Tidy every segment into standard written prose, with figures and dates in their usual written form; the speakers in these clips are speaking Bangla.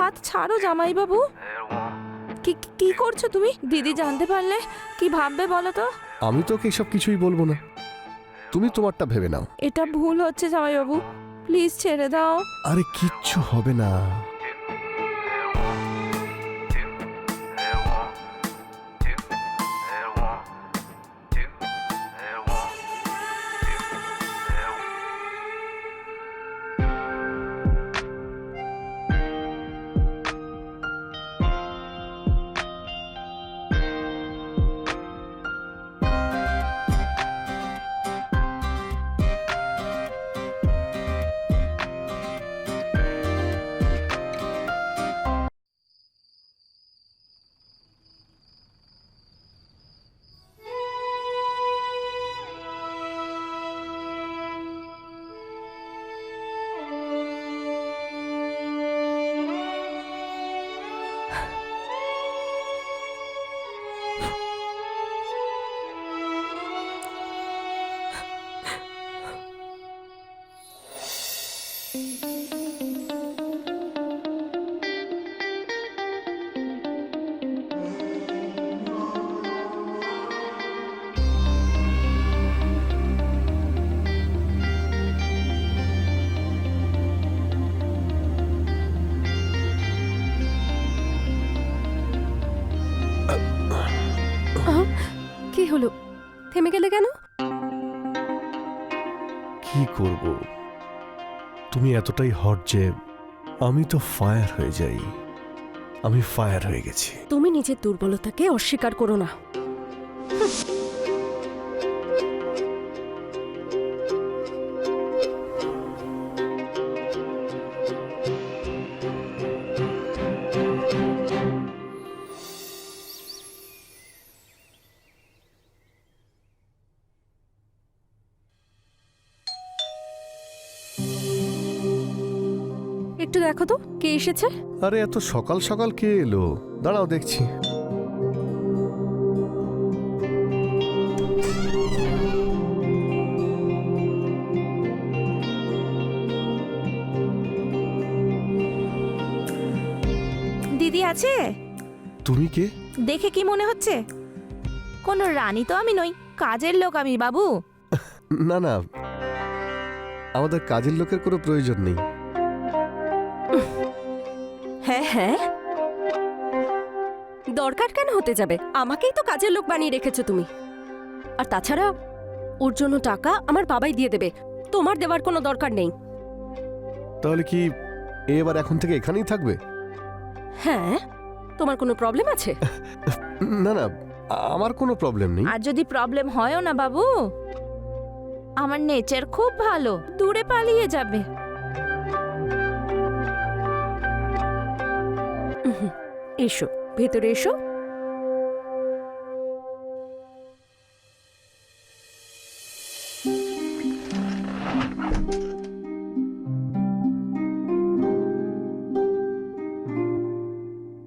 হাত ছাড়ো জামাইবাবু। কি কি করছো তুমি? দিদি জানতে পারলে কি ভাববে বলো তো? আমি তোকে এসব কিছুই বলবো না, তুমি তোমারটা ভেবে নাও। এটা ভুল হচ্ছে জামাইবাবু, প্লিজ ছেড়ে দাও। আরে কিচ্ছু হবে না। কি হলো, থেমে গেলে কেন? কি করব, তুমি এতটাই হট যে আমি তো ফায়ার হয়ে যাই। আমি ফায়ার হয়ে গেছি। তুমি নিজের দুর্বলতাকে অস্বীকার করো না। একটু দেখো তো কে এসেছে। আরে এত সকাল সকাল কে এলো? দাঁড়াও দেখছি। দিদি আছে? তুমি কে? দেখে কি মনে হচ্ছে? কোনো রানী তো আমি নই, কাজের লোক আমি বাবু। না না, আমাদের কাজের লোকের কোনো প্রয়োজন নেই। হ্যাঁ হ্যাঁ, দরকার কেন হতে যাবে? আমাকেই তো কাজের লোক বানিয়ে রেখেছো তুমি। আর তাছাড়া ওর জন্য টাকা আমার বাবাই দিয়ে দেবে, তোমার দেওয়ার কোনো দরকার নেই। তাহলে কি এবার এখন থেকে এখানেই থাকবে? হ্যাঁ, তোমার কোনো প্রবলেম আছে? না না, আমার কোনো প্রবলেম নেই। আর যদি প্রবলেম হয়ও না বাবু, আমার নেচার খুব ভালো, দূরে পালিয়ে যাবে। এসো, ভেতরে এসো।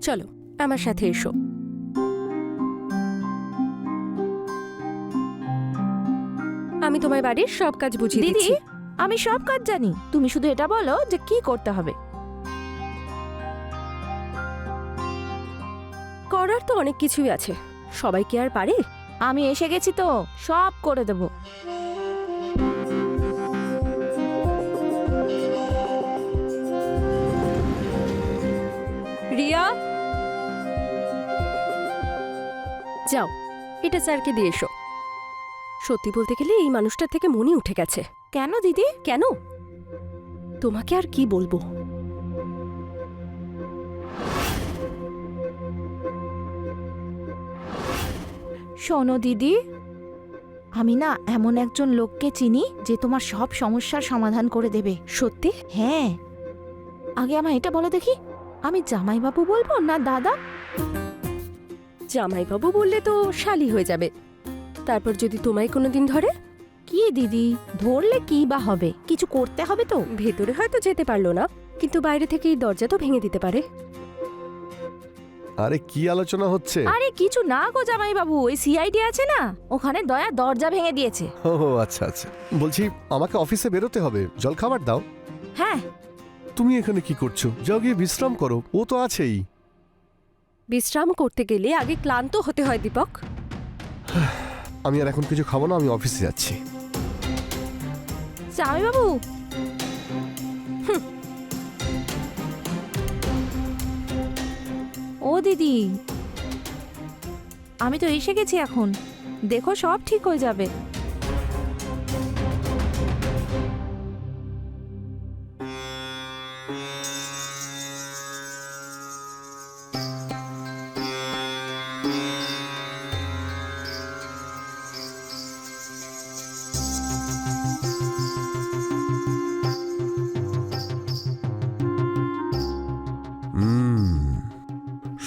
চলো আমার সাথে এসো। আমি তোমার বাড়ির সব কাজ বুঝিয়ে দিদি, দিচ্ছি। আমি সব কাজ জানি, তুমি শুধু এটা বলো যে কি করতে হবে। করার তো অনেক কিছুই আছে, সবাই কি আর পারে? আমি এসে গেছি তো, সব করে দেব। রিয়া, যাও এটা স্যারকে দিয়ে এসো। সত্যি বলতে গেলে এই মানুষটার থেকে মনই উঠে গেছে। কেন দিদি? কেন? তোমাকে আর কি বলবো। শোনো দিদি, আমি না এমন একজন লোককে চিনি যে তোমার সব সমস্যার সমাধান করে দেবে। সত্যি? হ্যাঁ, আগে আমায় এটা বলো দেখি, আমি জামাইবাবু বলবো না দাদা? জামাইবাবু বললে তো শালি হয়ে যাবে, তারপর যদি তোমায় কোনোদিন ধরে? কি দিদি, ধরলে কি বা হবে? কিছু করতে হবে তো। ভেতরে হয়তো যেতে পারলো না, কিন্তু বাইরে থেকে এই দরজা তো ভেঙে দিতে পারে। আরে কি আলোচনা হচ্ছে? আরে কিছু না গো জামাইবাবু, ওই সিআইডি আছে না, ওখানে দয়া দরজা ভেঙে দিয়েছে। ও আচ্ছা আচ্ছা, বলছি আমাকে অফিসে বেরোতে হবে, জল খাবার দাও। হ্যাঁ, তুমি এখানে কি করছো? যাও গিয়ে বিশ্রাম করো, ও তো আছেই। বিশ্রাম করতে গেলে আগে ক্লান্ত হতে হয় দীপক। আমি আর এখন কিছু খাবো না, আমি অফিসে যাচ্ছি। জামাইবাবু, ও দিদি, আমি তো এসে গেছি এখন, দেখো সব ঠিক হয়ে যাবে।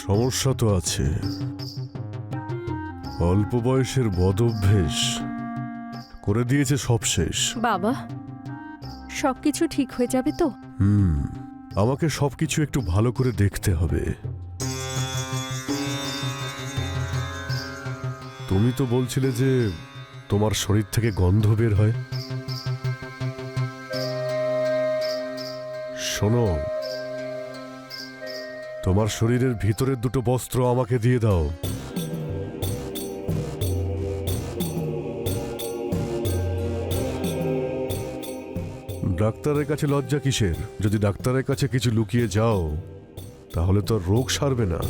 সমস্যা তো আছে, অল্প বয়সের বদঅভ্যেস করে দিয়েছে সব শেষ। বাবা, সবকিছু ঠিক হয়ে যাবে তো? আমাকে সবকিছু একটু ভালো করে দেখতে হবে। তুমি তো বলছিলে যে তোমার শরীর থেকে গন্ধ বের হয়। শোনো, তোমার শরীরের ভিতরের দুটো বস্ত্র আমাকে দিয়ে দাও। ডাক্তারের কাছে লজ্জা কিসের? যদি ডাক্তারের কাছে কিছু লুকিয়ে যাও তাহলে তো রোগ সারবে না।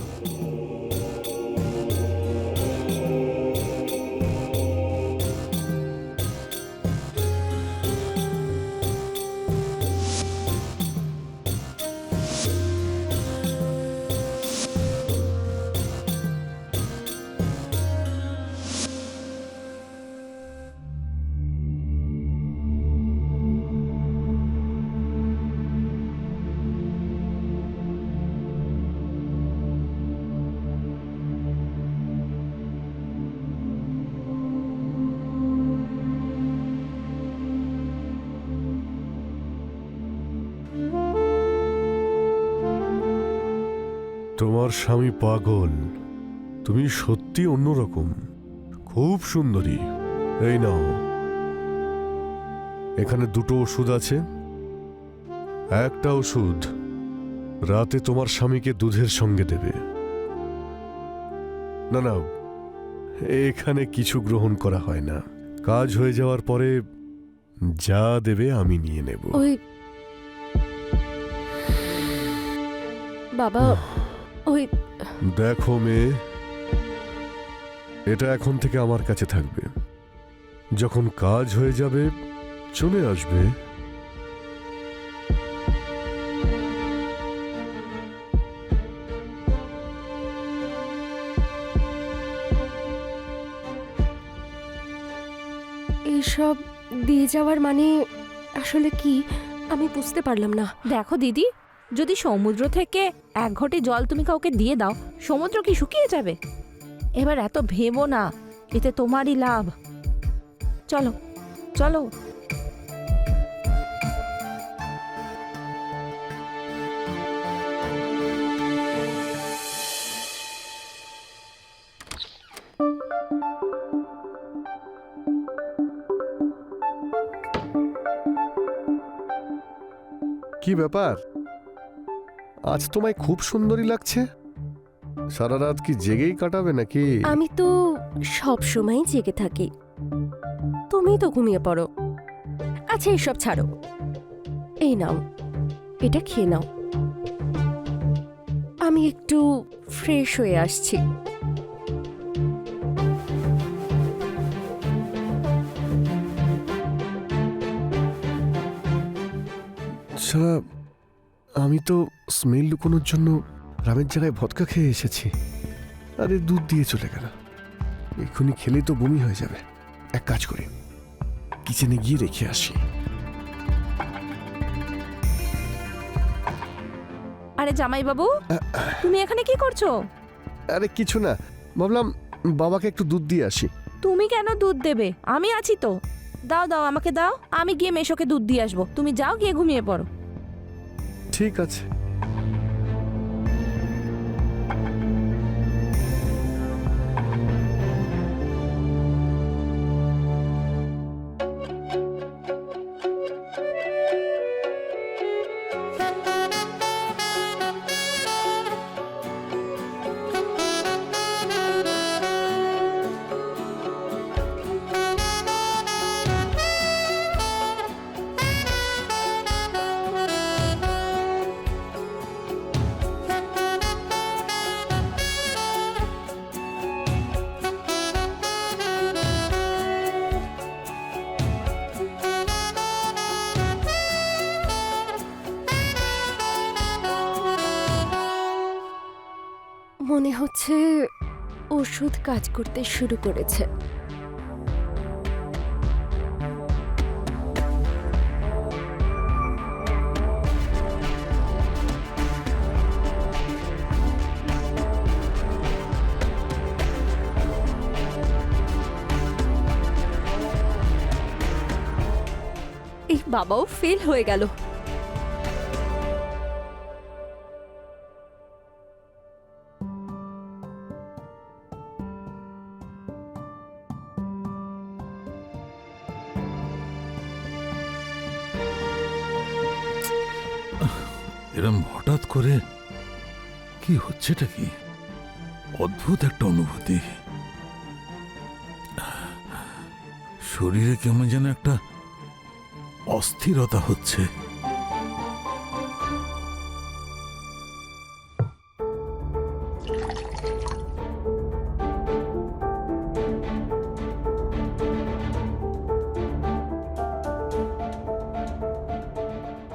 তোমার স্বামী পাগল, তুমি সত্যি অন্যরকম, খুব সুন্দরী। এই নাও, এখানে দুটো ওষুধ আছে। একটা ওষুধ রাতে তোমার স্বামীকে দুধের সঙ্গে দেবে। না না, এখানে কিছু গ্রহণ করা হয় না। কাজ হয়ে যাওয়ার পরে যা দেবে আমি নিয়ে নেব। ওই বাবা, ওই দেখো মেয়ে, এটা এখন থেকে আমার কাছে থাকবে। যখন কাজ হয়ে যাবে চলে আসবে। এইসব দিয়ে যাওয়ার মানে আসলে কি আমি বুঝতে পারলাম না। দেখো দিদি, যদি সমুদ্র থেকে এক ঘটি জল তুমি কাউকে দিয়ে দাও, সমুদ্র কি শুকিয়ে যাবে? এবার এত ভেবো না, এতে তোমারই লাভ। চলো চলো। কি ব্যাপার, আজ তোমায় খুব সুন্দরী লাগছে। সারা রাত কি জেগেই কাটাবে নাকি? আমি তো সব সময় জেগে থাকি, তুমি তো ঘুমিয়ে পড়ো। আচ্ছা এসব ছাড়ো, এই নাও, এটা খেয়ে নাও। আমি একটু ফ্রেশ হয়ে আসছি। ছাড়া আমি তো স্মেল লুকোনোর জন্য রামের জায়গায় ভদকা খেয়ে এসেছি। আরে দুধ দিয়ে চলে গেল, এক্ষুনি খেলেই তো বমি হয়ে যাবে। এক কাজ করি, কিচেনে গিয়ে রেখে আসি। আরে জামাইবাবু, তুমি এখানে কি করছো? আরে কিছু না, ভাবলাম বাবাকে একটু দুধ দিয়ে আসি। তুমি কেন দুধ দেবে? আমি আছি তো। দাও দাও, আমাকে দাও, আমি গিয়ে মেশোকে দুধ দিয়ে আসবো। তুমি যাও, গিয়ে ঘুমিয়ে পড়ো। ঠিক আছে। মনে হচ্ছে ওষুধ কাজ করতে শুরু করেছে। এই বাবাও ফেল হয়ে গেল। এরম হঠাৎ করে কি হচ্ছেটা কি? অদ্ভুত একটা অনুভূতি। শরীরে কেমন যেন একটা অস্থিরতা হচ্ছে।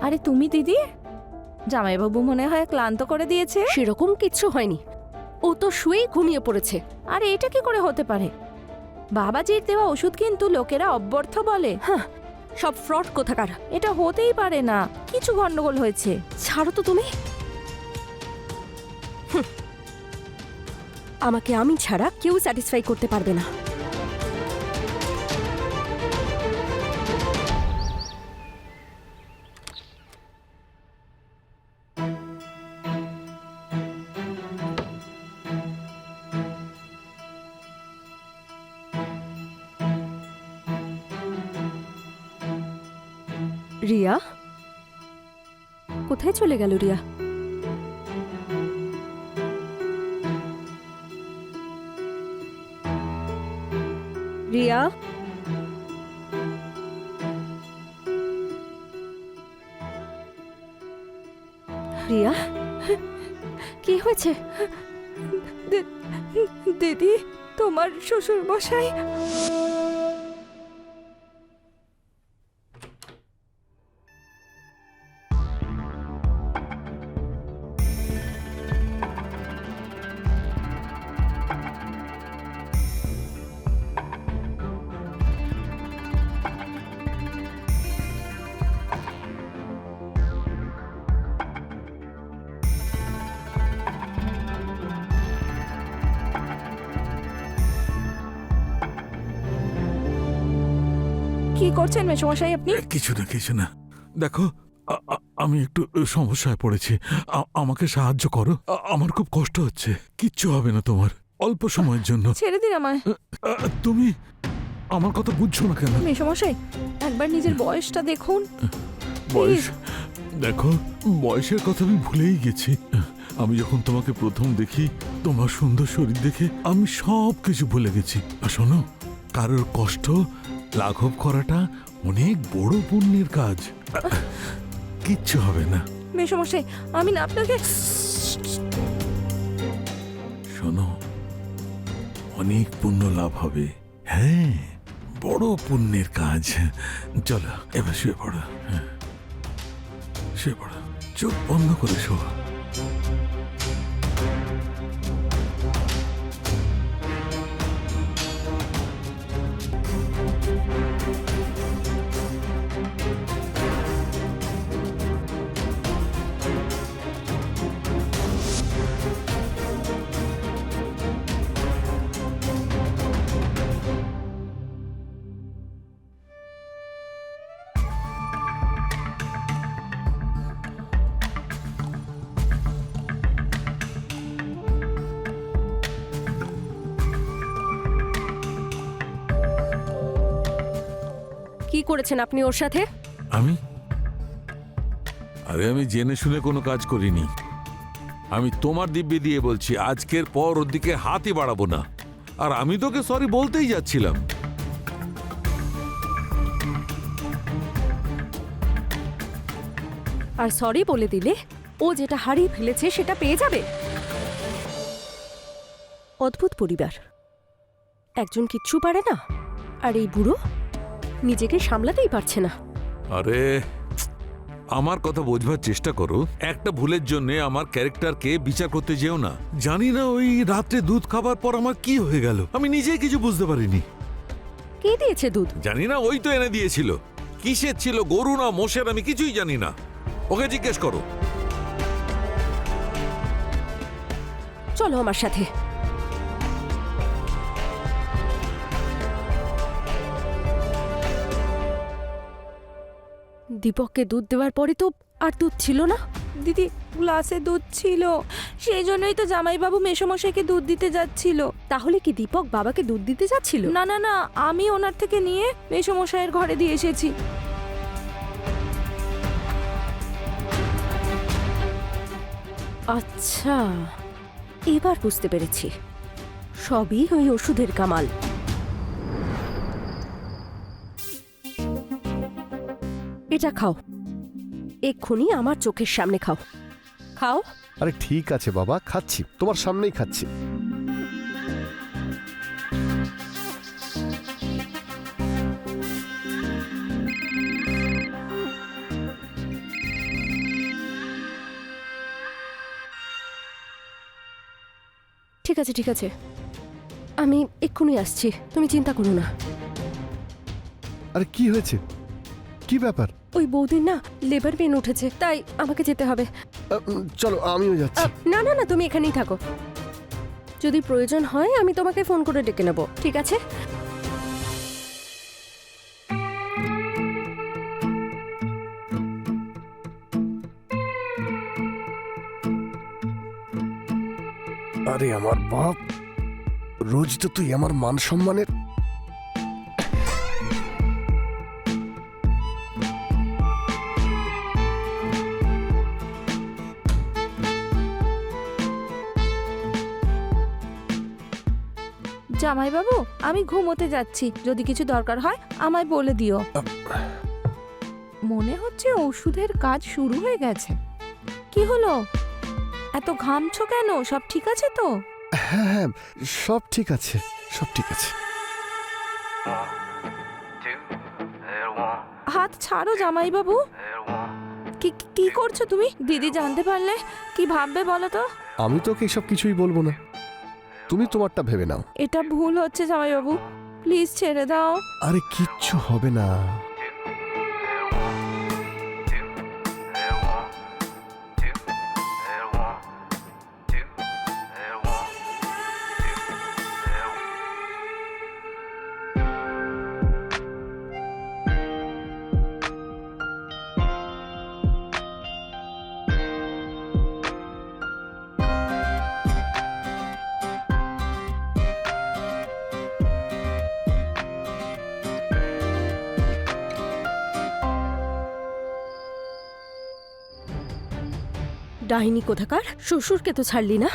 আরে তুমি দিদি, জামাইবাবু মনে হয় ক্লান্ত করে দিয়েছে। সেরকম কিচ্ছু হয়নি, ও তো শুয়েই ঘুমিয়ে পড়েছে। আরে এটা কি করে হতে পারে? বাবাজির দেওয়া ওষুধ কিন্তু লোকেরা অব্যর্থ বলে। হ্যাঁ, সব ফ্রড কোথাকার। এটা হতেই পারে না, কিছু গন্ডগোল হয়েছে। ছাড়ো তো তুমি। আমাকে আমি ছাড়া কেউ স্যাটিসফাই করতে পারবে না। রিয়া, কোথায় চলে গেল রিয়া? রিয়া, রিয়া, কি হয়েছে? দিদি, তোমার শ্বশুর মশাই। কি করছেন মেশমশাই আপনি? কিছু না দেখো, আমি একটু সমস্যায় পড়েছি। আমাকে সাহায্য করো। আমার খুব কষ্ট হচ্ছে। কিচ্ছু হবে না তোমার, অল্প সময়ের জন্য। ছেড়ে দিন আমায়। তুমি আমার কথা বুঝছো না কেন? মেশমশাই, একবার নিজের বয়সটা দেখুন। বয়স দেখো, বয়সের কথা আমি ভুলেই গেছি। আমি যখন তোমাকে প্রথম দেখি, তোমার সুন্দর শরীর দেখে আমি সব কিছু ভুলে গেছি। আর শোনো, কারোর কষ্ট লাঘব করাটা অনেক বড় পুণ্যের কাজ। কিচ্ছু হবে না। মেশমশাই, আমি না আপনাকে। শোনো, অনেক পুণ্য লাভ হবে। হ্যাঁ, বড় পুণ্যের কাজ। চলো এবার শুয়ে পড়ো। হ্যাঁ, শুয়ে পড়ো, চোখ বন্ধ করে শো। কি করেছেন আপনি ওর সাথে? আমি আরে আমি জেনে শুনে কোনো কাজ করিনি। আমি তোমার দিব্যি দিয়ে বলছি, আজকের পর ওর দিকে হাতই বাড়াবো না। আর আমি তোকে সরি বলতেই যাচ্ছিলাম। আর সরি বলে দিলে ও যেটা হারিয়ে ফেলেছে সেটা পেয়ে যাবে। অদ্ভুত পরিবার, একজন কিচ্ছু পারে না আর এই বুড়ো নিজেকে সামলাতেই পারছে না। আরে আমার কথা বোঝবার চেষ্টা করো। একটা ভুলের জন্য আমার ক্যারেক্টারকে বিচার করতে যেও না। জানি না ওই রাত্রে দুধ খাবার পর আমার কি হয়ে গেল, আমি নিজেই কিছু বুঝতে পারিনি। কে দিয়েছে দুধ? জানি না, ওই তো এনে দিয়েছিল। কিসের ছিল, গরু না মোষের, আমি কিছুই জানি না। ওকে জিজ্ঞেস করো। চলো আমার সাথে। দীপককে দুধ দেওয়ার পরে তো আর দুধ ছিল না। দিদি, গ্লাসে দুধ ছিল, সেই জন্যই তো জামাইবাবু মেসোমশাইকে দুধ দিতে যাচ্ছিল। তাহলে কি দীপক বাবাকে দুধ দিতে যাচ্ছিল? না না না, আমি ওনার থেকে নিয়ে মেসোমশাইয়ের ঘরে দিয়ে এসেছি। আচ্ছা, এবার বুঝতে পেরেছি, সবই ওই ওষুধের কামাল। এটা খাও, এক্ষুনি আমার চোখের সামনে খাও। খাও। আরে ঠিক আছে বাবা, খাচ্ছি, তোমার সামনেই খাচ্ছি। ঠিক আছে ঠিক আছে, আমি এক্ষুনি আসছি, তুমি চিন্তা করো না। আরে কি হয়েছে, কি ব্যাপার? ওই বৌদির না লেবার পেন উঠেছে, তাই আমাকে যেতে হবে। চলো আমিও যাচ্ছি। না না না, তুমি এখানেই থাকো। যদি প্রয়োজন হয় আমি তোমাকে ফোন করে ডেকে নেব, ঠিক আছে? আরে আমার বাপ, রোজ তো তুই আমার মান সম্মানের। জামাইবাবু, আমি ঘুমোতে যাচ্ছি, যদি কিছু দরকার হয় আমায় বলে দিও। মনে হচ্ছে ওষুধের কাজ শুরু হয়ে গেছে। কি হলো, এত ঘামছো কেন? সব ঠিক আছে তো? হ্যাঁ হ্যাঁ, সব ঠিক আছে, সব ঠিক আছে। হাত ছাড়ো জামাইবাবু। কি কি করছো তুমি? দিদি জানতে পারলে কি ভাববে বলো তো? আমি তোকে এসব কিছুই বলবো না, তুমি তোমারটা ভেবে নাও। এটা ভুল হচ্ছে জামাইবাবু, প্লিজ ছেড়ে দাও। আরে কিচ্ছু হবে না। ডাইনি কোথাকার, শ্বশুরকে তো ছাড়লি না,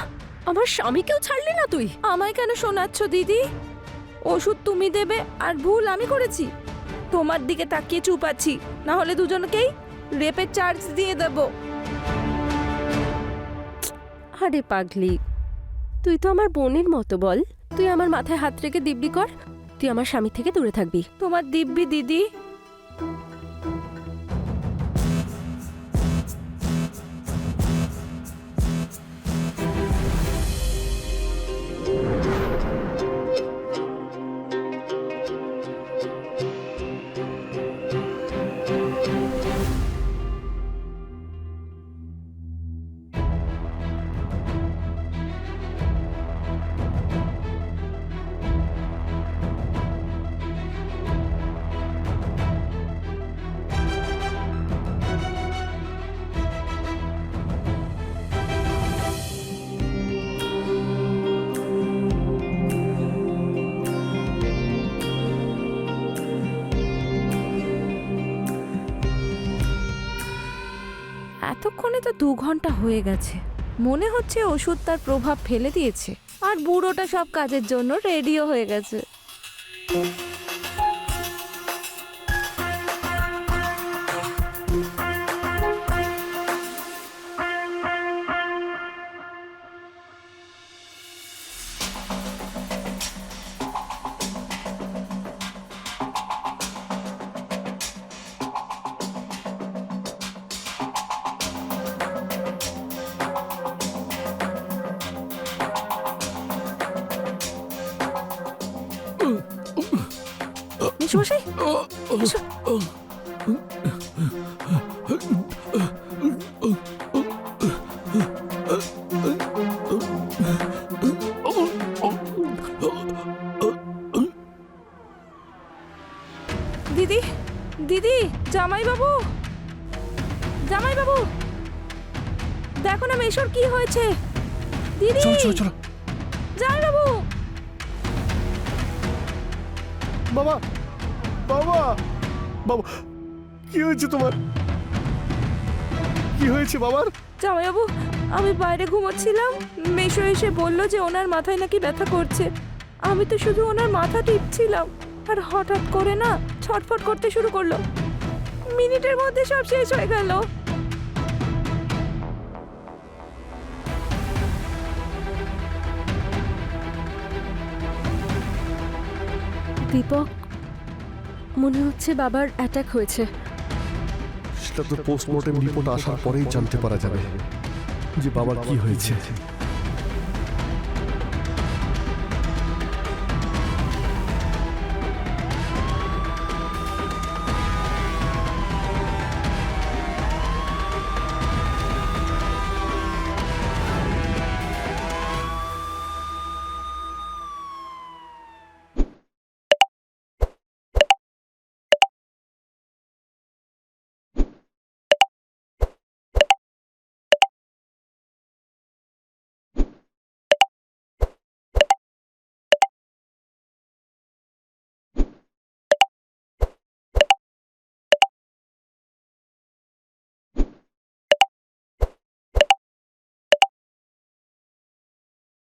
আমার স্বামীকেও ছাড়লি না তুই। আমায় কেন শোনাচ্ছ দিদি? ওষুধ তুমি দেবে আর ভুল আমি করেছি? তোমার দিকে তাকিয়ে চুপ আছি, না হলে দুজনকেই রেপের চার্জ দিয়ে দেব। আরে পাগলি, তুই তো আমার বোনের মতো, বল। তুই আমার মাথায় হাত রেখে দিব্যি কর, তুই আমার স্বামী থেকে দূরে থাকবি। তোমার দিব্যি দিদি। এতক্ষণে তো 2 ঘন্টা হয়ে গেছে। মনে হচ্ছে ওষুধ তার প্রভাব ফেলে দিয়েছে, আর বুড়োটা সব কাজের জন্য রেডিও হয়ে গেছে। মেশমশাই, এসো। দিদি, দিদি, জামাইবাবু, জামাইবাবু, দেখো না মেশোর কি হয়েছে। দিদি, চলো চলো চলো। জামাইবাবু, বাবা, বাবা, বাবা, কি হয়েছে তোমার? কি হয়েছে বাবার? জামাইবাবু, আমি বাইরে ঘুমোচ্ছিলাম, মেশো এসে বলল যে ওনার মাথায় নাকি ব্যথা করছে। আমি তো শুধু ওনার মাথা টিপছিলাম, আর হঠাৎ করে না ছটফট করতে শুরু করলো। মিনিটের মধ্যে সব শেষ হয়ে গেল। দীপক, মনে হচ্ছে বাবার অ্যাটাক হয়েছে। সেটা তো পোস্টমর্টেম রিপোর্ট আসার পরেই জানতে পারা যাবে যে বাবার কি হয়েছে।